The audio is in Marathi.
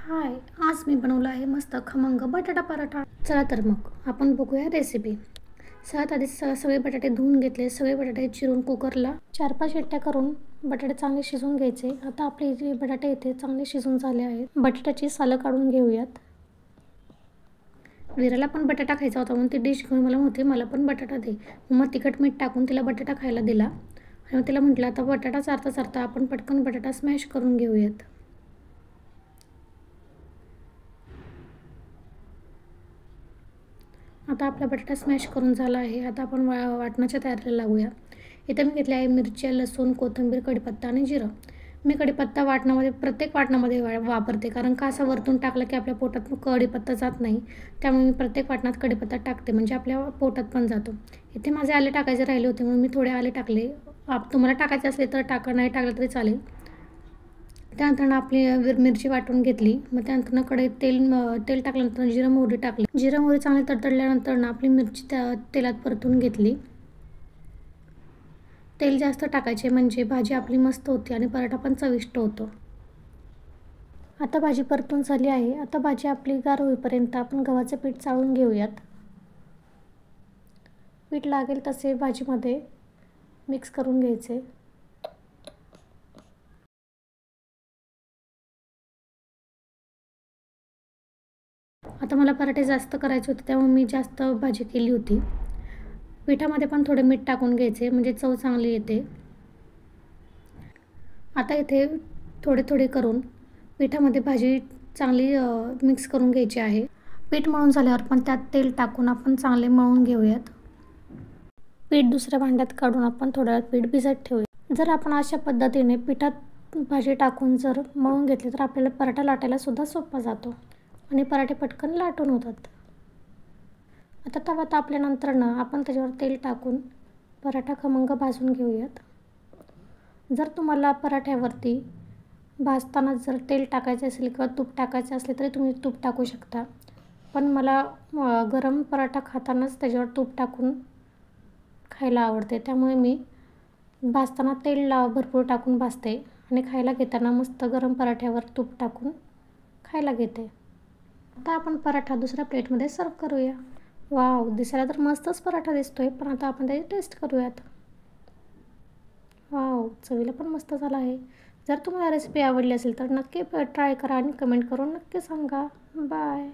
हाय, आज मी बनवला आहे मस्त खमंग बटाटा पराठा. चला तर मग आपण बघूया रेसिपी. सगळ्यात आधी सगळे बटाटे धुवून घेतले. सगळे बटाटे चिरून कुकरला 4-5 शिट्ट्या करून बटाटे चांगले शिजवून घ्यायचे. आता आपले जे बटाटे इथे चांगले शिजून झाले आहेत. बटाट्याची सालं काढून घेऊयात. विराला पण बटाटा खायचा होता म्हणून ती डिश घेऊन मला म्हणते मला पण बटाटा दे. मग तिखट मीठ टाकून तिला बटाटा खायला दिला आणि तिला म्हटलं आता बटाटा चारता चारता आपण पटकन बटाटा स्मॅश करून घेऊयात. आता आपला बटाटा स्मॅश करून झाला आहे. आता आपण वाटणाच्या तयारीला लागूया. इथे मी घेतले आहे मिरच्या, लसूण, कोथिंबीर, कढीपत्ता आणि जिरं. मी कढीपत्ता प्रत्येक वाटणामध्ये वापरते, कारण का असा वरतून टाकला की आपल्या पोटात कढीपत्ता जात नाही. त्यामुळे मी प्रत्येक वाटणात कढीपत्ता टाकते, म्हणजे आपल्या पोटात पण जातो. इथे माझे आले टाकायचे राहिले होते म्हणून मी थोडे आले टाकले. तुम्हाला टाकायचे असले तर टाका, नाही टाकलं तरी चालेल. त्यानंतर आपली मिरची वाटून घेतली. मग त्यानंतर कढईत तेल टाकल्यानंतर जिरं मोहरी टाकली. जिरं मोहरी चांगली तडतडल्यानंतर आपली मिरची त्या तेलात परतून घेतली. तेल जास्त टाकायचे म्हणजे भाजी आपली मस्त होती आणि पराठा पण चविष्ट होतो. आता भाजी परतून झाली आहे. आता भाजी आपली गार होईपर्यंत आपण गव्हाचं पीठ चाळून घेऊयात. पीठ लागेल तसे भाजीमध्ये मिक्स करून घ्यायचे. आता मला पराठे जास्त करायचे होते त्यामुळे मी जास्त भाजी केली होती. पिठामध्ये पण थोडे मीठ टाकून घ्यायचे म्हणजे चव चांगली येते. आता इथे थोडे थोडे करून पिठामध्ये भाजी चांगली मिक्स करून घ्यायची आहे. पीठ मळून झाल्यावर पण त्यात तेल टाकून आपण चांगले मळून घेऊयात. पीठ दुसऱ्या भांड्यात काढून आपण थोड्या वेळ पीठ भिजत ठेवूया. जर आपण अशा पद्धतीने पिठात भाजी टाकून जर मळून घेतली तर आपल्याला पराठा लाटायला सुद्धा सोपा जातो आणि पराठे पटकन लाटून होतात. आता तवा तापल्यानंतर आपण त्याच्यावर तेल टाकून पराठा खमंग भाजून घेऊयात. जर तुम्हाला पराठ्यावरती भाजताना जर तेल टाकायचे असेल किंवा तूप टाकायचे असले तरी तुम्ही तूप टाकू शकता. पण मला गरम पराठा खातानाच त्याच्यावर तूप टाकून खायला आवडते, त्यामुळे मी भाजताना तेल भरपूर टाकून भाजते आणि खायला घेताना मस्त गरम पराठ्यावर तूप टाकून खायला घेते. आता आपण पराठा दुसऱ्या प्लेटमध्ये सर्व करूया. वाव, दिसायला तर मस्तच पराठा दिसतोय, पण आता आपण त्याची टेस्ट करूयात. वाव, चवीला पण मस्त झाला आहे. जर तुम्हाला रेसिपी आवडली असेल तर नक्की ट्राय करा आणि कमेंट करून नक्की सांगा. बाय.